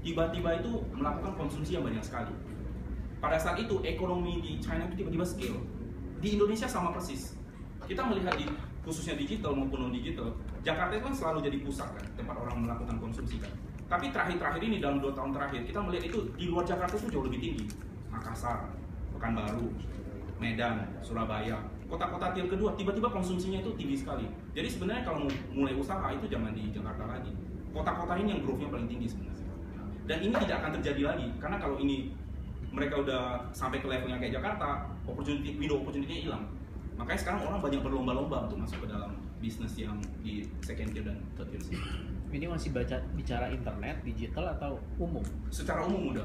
tiba-tiba itu melakukan konsumsi yang banyak sekali. Pada saat itu ekonomi di China itu tiba-tiba scale. Di Indonesia sama persis. Kita melihat khususnya digital maupun non digital, Jakarta itu kan selalu jadi pusat kan, tempat orang melakukan konsumsi kan. Tapi terakhir-terakhir ini dalam 2 tahun terakhir kita melihat itu di luar Jakarta itu jauh lebih tinggi. Makassar, Pekanbaru, Medan, Surabaya, kota-kota tier kedua tiba-tiba konsumsinya itu tinggi sekali. Jadi sebenarnya kalau mau mulai usaha itu jangan di Jakarta lagi. Kota-kota ini yang growth-nya paling tinggi sebenarnya. Dan ini tidak akan terjadi lagi karena kalau ini mereka udah sampai ke levelnya kayak Jakarta, window opportunity-nya hilang. Makanya sekarang orang banyak berlomba-lomba untuk masuk ke dalam bisnis yang di second tier dan third tier. Ini masih bicara internet, digital atau umum? Secara umum udah.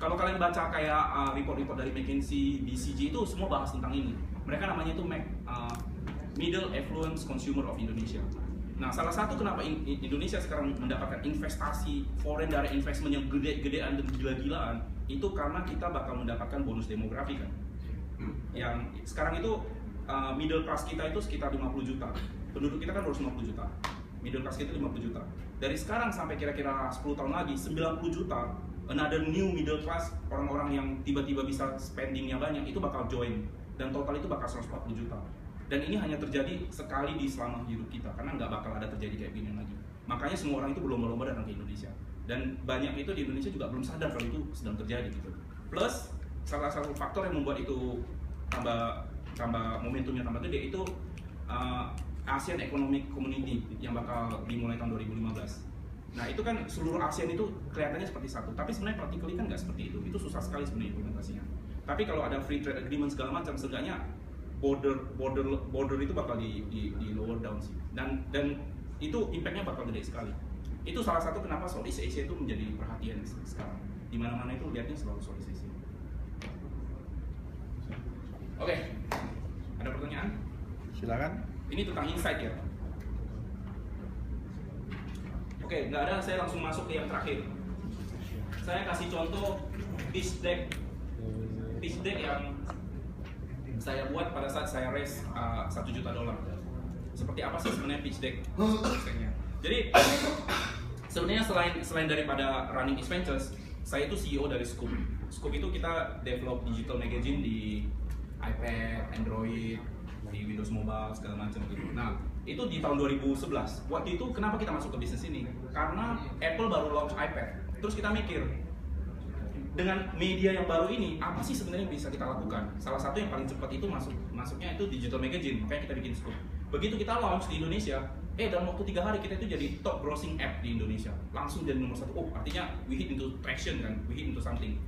Kalau kalian baca kayak report-report dari McKinsey, BCG itu semua bahas tentang ini. Mereka namanya itu Middle Affluent Consumer of Indonesia. Nah, salah satu kenapa Indonesia sekarang mendapatkan investasi foreign direct investment yang gede-gedean dan gila-gilaan itu karena kita bakal mendapatkan bonus demografi kan. Yang sekarang itu middle class kita itu sekitar 50 juta. Penduduk kita kan 250 juta. Middle class kita 50 juta. Dari sekarang sampai kira-kira 10 tahun lagi 90 juta another new middle class, orang-orang yang tiba-tiba bisa spendingnya banyak itu bakal join dan total itu bakal 140 juta. Dan ini hanya terjadi sekali di selama hidup kita karena nggak bakal ada terjadi kayak gini lagi. Makanya semua orang itu berlomba-lomba datang ke Indonesia dan banyak itu di Indonesia juga belum sadar kalau itu sedang terjadi gitu. Plus salah satu faktor yang membuat itu tambah momentumnya tambah gede itu ASEAN Economic Community yang bakal dimulai tahun 2015. Nah itu kan seluruh ASEAN itu kelihatannya seperti satu, tapi sebenarnya practically kan nggak seperti itu susah sekali sebenarnya implementasinya. Tapi kalau ada free trade agreement segala macam, seenggaknya border itu bakal di lower down sih, dan itu impactnya bakal gede sekali. Itu salah satu kenapa Southeast Asia itu menjadi perhatian sekarang. Di mana-mana itu lihatnya selalu Southeast Asia. Oke, ada pertanyaan? Silakan. Ini tentang insight ya. Oke, nggak ada, saya langsung masuk ke yang terakhir. Saya kasih contoh pitch deck yang saya buat pada saat saya raise $1 juta. Seperti apa sih sebenarnya pitch deck? Jadi sebenarnya selain daripada running East Ventures, saya itu CEO dari Scoop. Scoop itu kita develop digital magazine di iPad, Android, di Windows Mobile segala macam gitu. Nah, itu di tahun 2011. Waktu itu kenapa kita masuk ke bisnis ini? Karena Apple baru launch iPad. Terus kita mikir, dengan media yang baru ini, apa sih sebenarnya yang bisa kita lakukan? Salah satu yang paling cepat itu masuknya itu digital magazine, makanya kita bikin Scoop. Begitu kita launch di Indonesia, dalam waktu 3 hari kita itu jadi top grossing app di Indonesia. Langsung jadi nomor 1. Oh, artinya we hit into traction kan, we hit into something.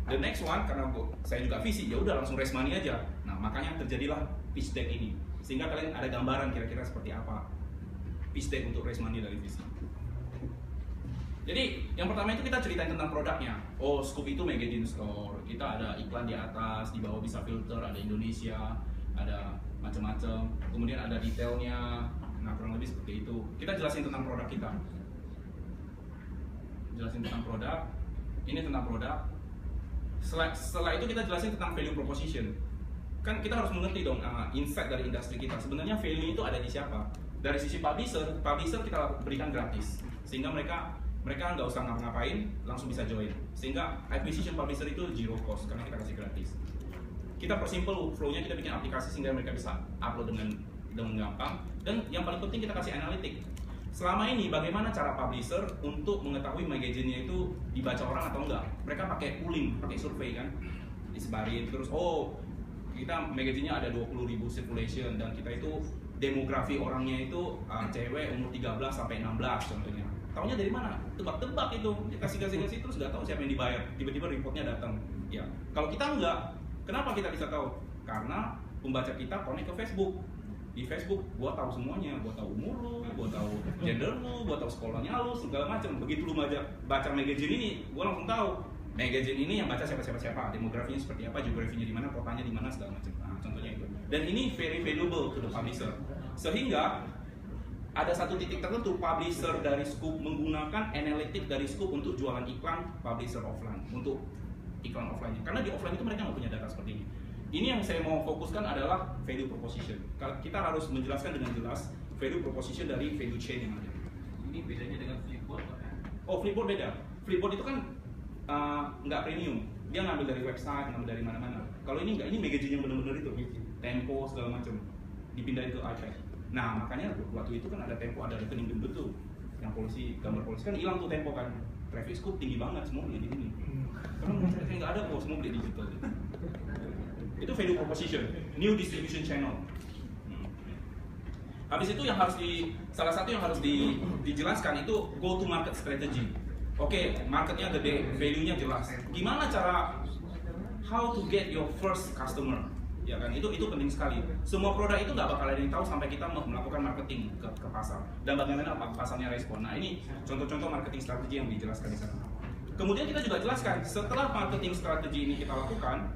The next one, karena saya juga visi, ya udah langsung raise money aja. Nah, makanya terjadilah pitch deck ini. Sehingga kalian ada gambaran kira-kira seperti apa pitch deck untuk raise money dari visi. Jadi, yang pertama itu kita ceritain tentang produknya. Oh, Scoop itu magazine store. Kita ada iklan di atas, di bawah bisa filter, ada Indonesia, ada macam-macam. Kemudian ada detailnya. Nah, kurang lebih seperti itu. Kita jelasin tentang produk kita. Jelasin tentang produk. Ini tentang produk. Setelah itu kita jelasin tentang value proposition. Kan kita harus mengerti dong insight dari industri kita. Sebenarnya value itu ada di siapa? Dari sisi publisher kita berikan gratis. Sehingga mereka nggak usah ngapa-ngapain, langsung bisa join. Sehingga acquisition publisher itu zero cost karena kita kasih gratis. Kita persimple flow-nya, kita bikin aplikasi sehingga mereka bisa upload dengan gampang. Dan yang paling penting kita kasih analitik. Selama ini bagaimana cara publisher untuk mengetahui magazine-nya itu dibaca orang atau enggak? Mereka pakai polling, pakai survei kan, disebarin terus. Oh, kita magazine-nya ada 20.000 circulation dan kita itu demografi orangnya itu cewek umur 13 sampai 16 contohnya. Taunya dari mana? Tebak-tebak itu, kasih terus nggak tahu siapa yang dibayar. Tiba-tiba reportnya datang. Ya, kalau kita enggak, kenapa kita bisa tahu? Karena pembaca kita connect ke Facebook. Di Facebook, gua tahu semuanya, gua tahu umur lu, gua tahu gender lu, gua tahu sekolahnya lu, segala macam. Begitu lu baca magazine ini, gua langsung tahu magazine ini yang baca siapa, demografinya seperti apa, geografinya di mana, kotanya di mana, segala macam. Nah, contohnya itu. Dan ini very valuable to the publisher. Sehingga ada satu titik tertentu publisher dari Scoop menggunakan analitik dari Scoop untuk jualan iklan publisher offline, untuk iklan offline. Karena di offline itu mereka nggak punya data seperti ini. Ini yang saya mau fokuskan adalah value proposition. Kita harus menjelaskan dengan jelas value proposition dari value chain yang ada. Ini bedanya dengan Flipboard, Pak? Oh, Flipboard beda. Flipboard itu kan nggak premium, dia ngambil dari website, ngambil dari mana-mana. Kalau ini nggak, ini magazine yang benar-benar itu, Tempo segala macam, dipindahin ke iPad. Nah makanya waktu itu kan ada Tempo, ada rekening gendut tuh, yang polisi, gambar polisi kan hilang tuh Tempo kan. Traffic scoop tinggi banget, semua beli di sini. Karena kayak nggak ada kok, semua beli digital. Itu value proposition, new distribution channel. Habis itu yang harus salah satu yang harus dijelaskan itu go to market strategy. Oke, marketnya gede, value-nya jelas. Gimana cara how to get your first customer? Ya kan, itu penting sekali. Semua produk itu nggak bakal ada yang tahu sampai kita melakukan marketing ke pasar. Dan bagaimana pasarnya respon. Nah ini contoh-contoh marketing strategi yang dijelaskan di sana. Kemudian kita juga jelaskan setelah marketing strategi ini kita lakukan,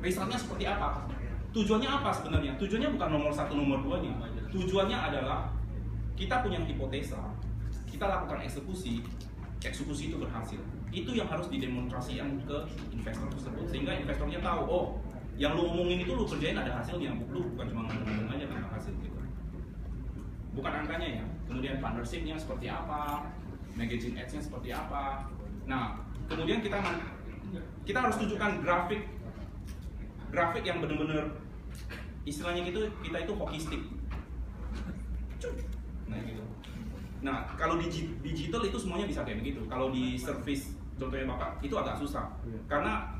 resultnya seperti apa? Tujuannya apa sebenarnya? Tujuannya bukan nomor 1, nomor 2 nya. Tujuannya adalah kita punya hipotesa, kita lakukan eksekusi itu berhasil. Itu yang harus didemonstrasikan ke investor tersebut sehingga investornya tahu, oh yang lu ngomongin itu lu kerjain ada hasilnya, lu bukan cuma ngomong aja tanpa hasil gitu. Bukan angkanya ya. Kemudian partnership-nya seperti apa, magazine ads-nya seperti apa. Nah, kemudian kita harus tunjukkan grafik yang benar-benar istilahnya gitu, kita itu hockey stick. Nah gitu. Nah kalau di digital itu semuanya bisa kayak begitu. Kalau di service contohnya Bapak itu agak susah karena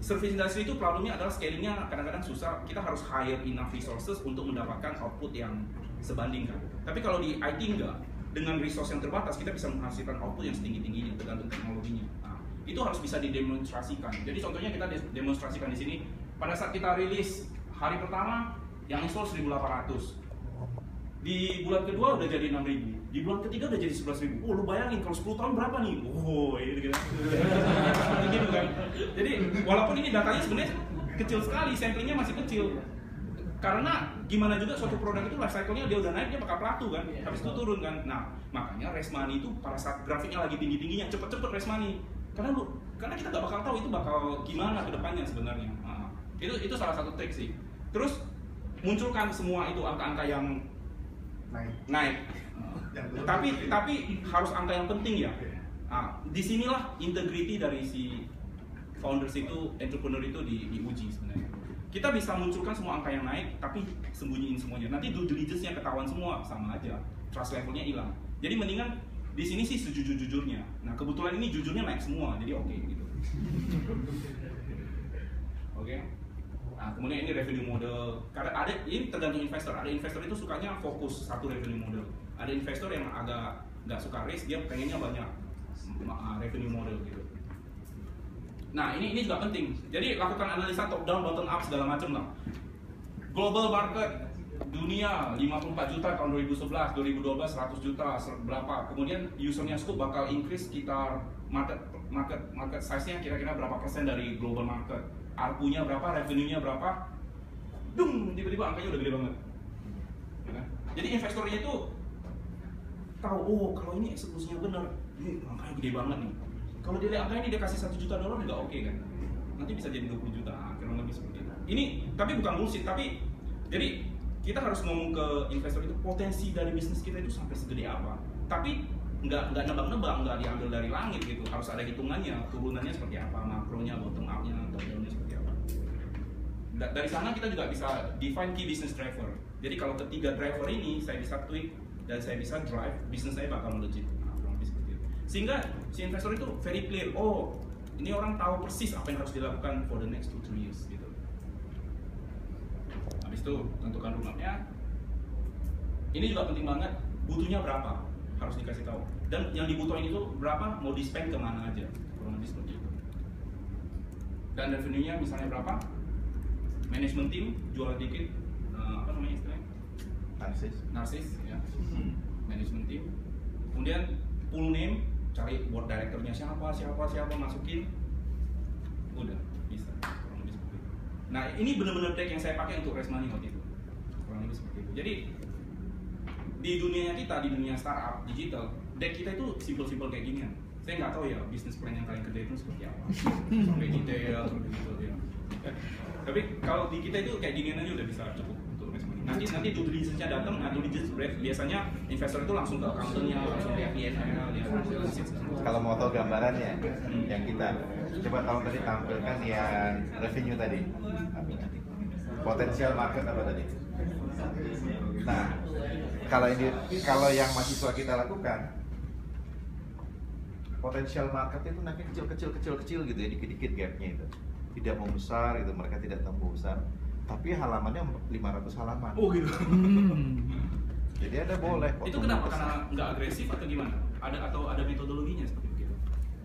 service industry itu problemnya adalah scalingnya kadang-kadang susah. Kita harus hire enough resources untuk mendapatkan output yang sebanding kan. Tapi kalau di IT enggak, dengan resource yang terbatas kita bisa menghasilkan output yang setinggi-tingginya tergantung teknologinya. Nah, itu harus bisa didemonstrasikan. Jadi contohnya kita demonstrasikan di sini pada saat kita rilis hari pertama yang install 1.800. Di bulan kedua udah jadi 6.000. Di bulan ketiga udah jadi 11.000. Oh, lu bayangin kalau 10 tahun berapa nih? Oh, ini gitu. Seperti gitu kan. Jadi, walaupun ini datanya sebenarnya kecil sekali, samplingnya masih kecil. Karena gimana juga suatu produk itu life cycle-nya dia udah naik, dia bakal plateau kan. Habis itu turun kan. Nah, makanya raise money itu pada saat grafiknya lagi tinggi-tingginya, cepet-cepet raise money. Karena kita nggak bakal tahu itu bakal gimana ke depannya sebenarnya. Nah, itu salah satu trik sih. Terus munculkan semua itu angka-angka yang naik. Tapi harus angka yang penting ya. Nah, disinilah integrity dari si founders itu, entrepreneur itu diuji sebenarnya. Kita bisa munculkan semua angka yang naik, tapi sembunyiin semuanya. Nanti due diligence-nya ketahuan semua, sama aja. Trust level-nya hilang. Jadi mendingan di sini sih sejujur-jujurnya. Nah kebetulan ini jujurnya naik semua, jadi oke gitu. Oke. Nah, kemudian ini revenue model. Karena ini tergantung investor. Ada investor itu sukanya fokus satu revenue model. Ada investor yang agak nggak suka risk, dia pengennya banyak revenue model gitu. Nah ini juga penting. Jadi lakukan analisa top down, bottom up segala macam lah. Global market dunia 54 juta tahun 2011, 2012 100 juta berapa. Kemudian usernya Scoop bakal increase sekitar market size-nya kira-kira berapa persen dari global market. ARPU-nya berapa, revenue-nya berapa, tiba-tiba angkanya udah gede banget. Ya kan? Jadi investornya itu tahu, oh kalau ini eksekusinya benar, ini angkanya gede banget nih. Kalau dia lihat angka ini dia kasih $1 juta juga oke kan? Nanti bisa jadi 20 juta, kira lebih seperti itu. Ini tapi bukan bullshit, tapi jadi kita harus ngomong ke investor itu potensi dari bisnis kita itu sampai segede apa. Tapi nggak nebak-nebak, nggak diambil dari langit gitu. Harus ada hitungannya, turunannya seperti apa, makronya, bottom up-nya, top down-nya seperti apa. Dari sana kita juga bisa define key business driver. Jadi kalau ketiga driver ini saya bisa tweak dan saya bisa drive, bisnis saya bakal melejit. Nah, kurang lebih seperti itu. Sehingga si investor itu very clear, oh ini orang tahu persis apa yang harus dilakukan for the next 2-3 years gitu. Habis itu tentukan roadmap-nya. Ini juga penting banget, butuhnya berapa harus dikasih tahu. Dan yang dibutuhin itu berapa, mau di-spend kemana aja, kurang lebih seperti itu. Dan revenue-nya misalnya berapa, management team jual dikit, apa namanya istilahnya? Narsis ya. Management team. Kemudian full name, cari board director-nya siapa, masukin, udah bisa. Kurang lebih seperti itu. Nah ini benar-benar deck yang saya pakai untuk raise money waktu itu. Kurang lebih seperti itu. Jadi di dunia kita, di dunia startup digital, deck kita itu simple-simple kayak gini. Saya nggak tahu ya bisnis plan yang paling gede itu seperti apa, sampai detail seperti itu ya. Tapi kalau di kita itu kayak ginian aja udah bisa cukup untuk raise money. Nanti due diligence-nya datang, due diligence biasanya investor itu langsung ke accountant-nya, langsung lihat P&L, lihat balance sheet. Kalau mau tahu gambarannya, yang kita coba kalau tadi tampilkan yang revenue tadi, potensial market apa tadi? Nah, kalau yang mahasiswa kita lakukan, potensial market itu nanti kecil gitu ya, dikit-dikit gapnya itu, tidak mau besar itu, mereka tidak tumbuh besar, tapi halamannya 500 halaman. Oh gitu. Jadi ada boleh. Itu kenapa? Karena nggak agresif atau gimana? Ada metodologinya seperti itu?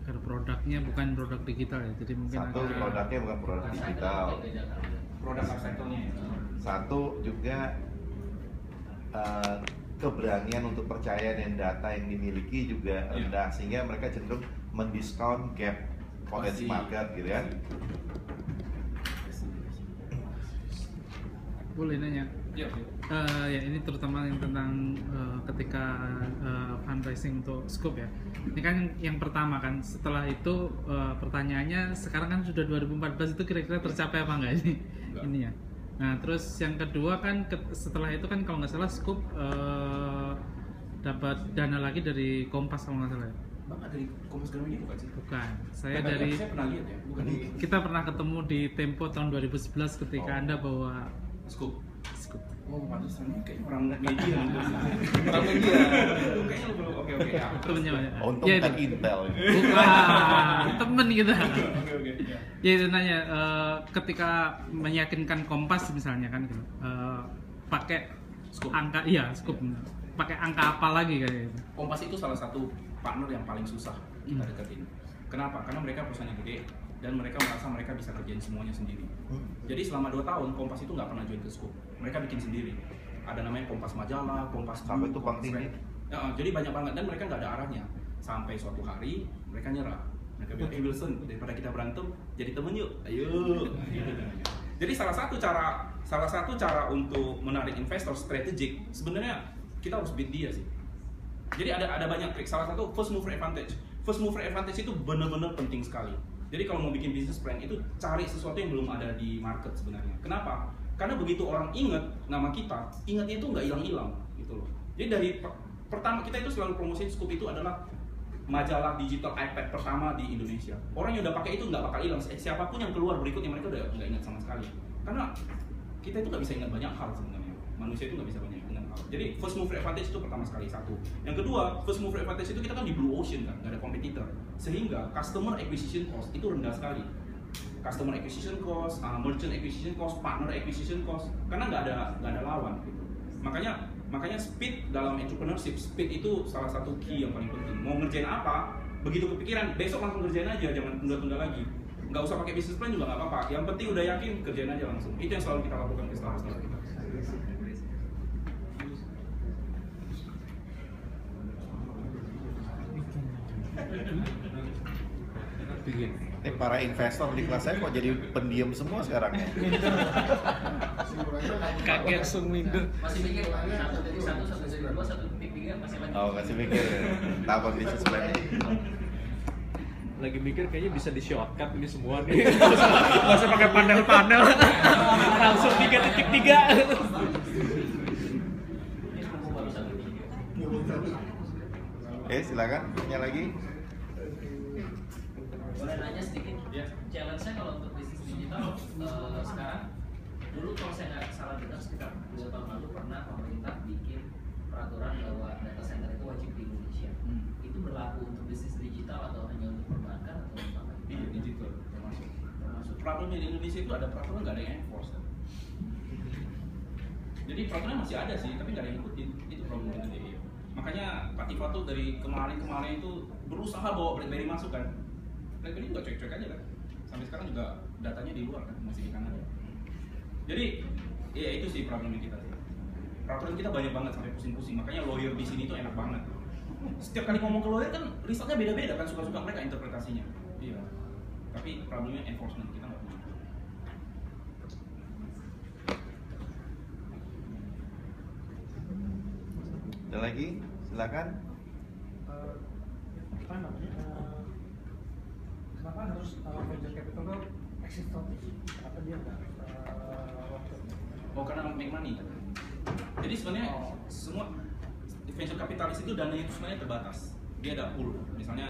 Karena produknya bukan produk digital ya, jadi mungkin Satu, ada produknya bukan produk digital. Produk upcycle-nya ya? Satu juga keberanian untuk percaya dengan data yang dimiliki juga rendah, sehingga mereka cenderung mendiskon gap potensi market gitu ya. boleh nanya. Iya. Ya ini terutama yang tentang ketika fundraising untuk scope ya. Ini kan yang pertama kan. Setelah itu pertanyaannya sekarang kan sudah 2014 itu kira-kira tercapai apa enggak ini? Ini ya. Nah terus yang kedua kan setelah itu kan kalau nggak salah scope dapat dana lagi dari Kompas kalau nggak salah ya. Bapak dari Kompas Gramedia bukan sih? Bukan. Saya pernah lihat ya. Bukan di kita pernah ketemu di Tempo tahun 2011 ketika Anda bawa Scoop. Oh, pantesan kayaknya orang media. Orang media. Kayaknya lu belum oke ya. temennya. Untung Ya, kan itu. Intel. Bukan, temen kita. Oke. Ya itu nanya, ketika meyakinkan Kompas misalnya kan gitu, pakai Scoop. angka, iya scoop, pakai angka apa lagi kayak gitu? Kompas itu salah satu partner yang paling susah kita deketin. Kenapa? Karena mereka perusahaan yang gede dan mereka merasa mereka bisa kerjain semuanya sendiri. Jadi selama 2 tahun Kompas itu nggak pernah join ke Scoop. Mereka bikin sendiri. Ada namanya Kompas Majalah, Kompas Sampai Group, tumpang Kompas tindih. Red. Ya, jadi banyak banget dan mereka nggak ada arahnya. Sampai suatu hari mereka nyerah. Mereka bilang, Wilson, daripada kita berantem, jadi temen yuk. Ayo. Jadi salah satu cara untuk menarik investor strategik sebenarnya kita harus beat dia sih. Jadi ada banyak trik. Salah satu first mover advantage. First mover advantage itu benar-benar penting sekali. Jadi kalau mau bikin business plan itu cari sesuatu yang belum ada di market sebenarnya. Kenapa? Karena begitu orang ingat nama kita, ingatnya itu nggak hilang-hilang gitu loh. Jadi dari pertama kita itu selalu promosiin Scoop itu adalah majalah digital iPad pertama di Indonesia. Orang yang udah pakai itu nggak bakal hilang. Siapapun yang keluar berikutnya mereka udah nggak ingat sama sekali. Karena kita itu nggak bisa ingat banyak hal sebenarnya. Manusia itu nggak bisa banyak ingat hal. Jadi first mover advantage itu pertama sekali satu. Yang kedua, first mover advantage itu kita kan di blue ocean kan, nggak ada competitor. Sehingga customer acquisition cost itu rendah sekali. Customer acquisition cost, merchant acquisition cost, partner acquisition cost, karena nggak ada lawan gitu. Makanya speed dalam entrepreneurship, speed itu salah satu key yang paling penting. Mau ngerjain apa, begitu kepikiran besok langsung kerjain aja, jangan tunda-tunda lagi. Nggak usah pakai business plan juga nggak apa-apa. Yang penting udah yakin kerjain aja langsung. Itu yang selalu kita lakukan ke startup kita. Ini para investor di kelas saya kok jadi pendiam semua sekarang ya? Kaget langsung minder. Masih mikir satu pikir masih lagi. Oh, kasih mikir tahu bisnis plan. Lagi mikir kayaknya bisa di shortcut ini semua nih. Nggak usah pakai panel-panel. Langsung 3.3. Oke, silakan. Punya lagi? Boleh nanya sedikit? Ya. Challenge-nya kalau untuk bisnis digital sekarang, dulu kalau saya nggak salah dengar sekitar 2 tahun lalu pernah pemerintah bikin peraturan bahwa data center itu wajib di Indonesia. Itu berlaku untuk bisnis digital atau hanya untuk perbankan atau apa? Iya, digital termasuk. Problemnya di Indonesia itu ada peraturan nggak ada yang enforce kan? Jadi peraturannya masih ada sih, tapi nggak ada yang ikutin. Itu problemnya di Indonesia. Makanya Pak Tifa tuh dari kemarin itu berusaha bawa BlackBerry masuk kan. BlackBerry juga cuek-cuek aja kan. Sampai sekarang juga datanya di luar kan, masih di Kanada. Jadi, ya itu sih problemnya kita sih. Peraturan kita banyak banget sampai pusing-pusing. Makanya lawyer di sini tuh enak banget. Setiap kali ngomong ke lawyer kan resultnya beda-beda kan, suka-suka mereka interpretasinya. Iya. Tapi problemnya enforcement kita nggak punya. Ada lagi? Silakan. Apa namanya? Kenapa harus venture capital itu exit strategy? Kenapa dia nggak waktu? Oh, karena make money kan? Jadi sebenarnya semua venture kapitalis itu dananya itu sebenarnya terbatas. Dia ada pool, misalnya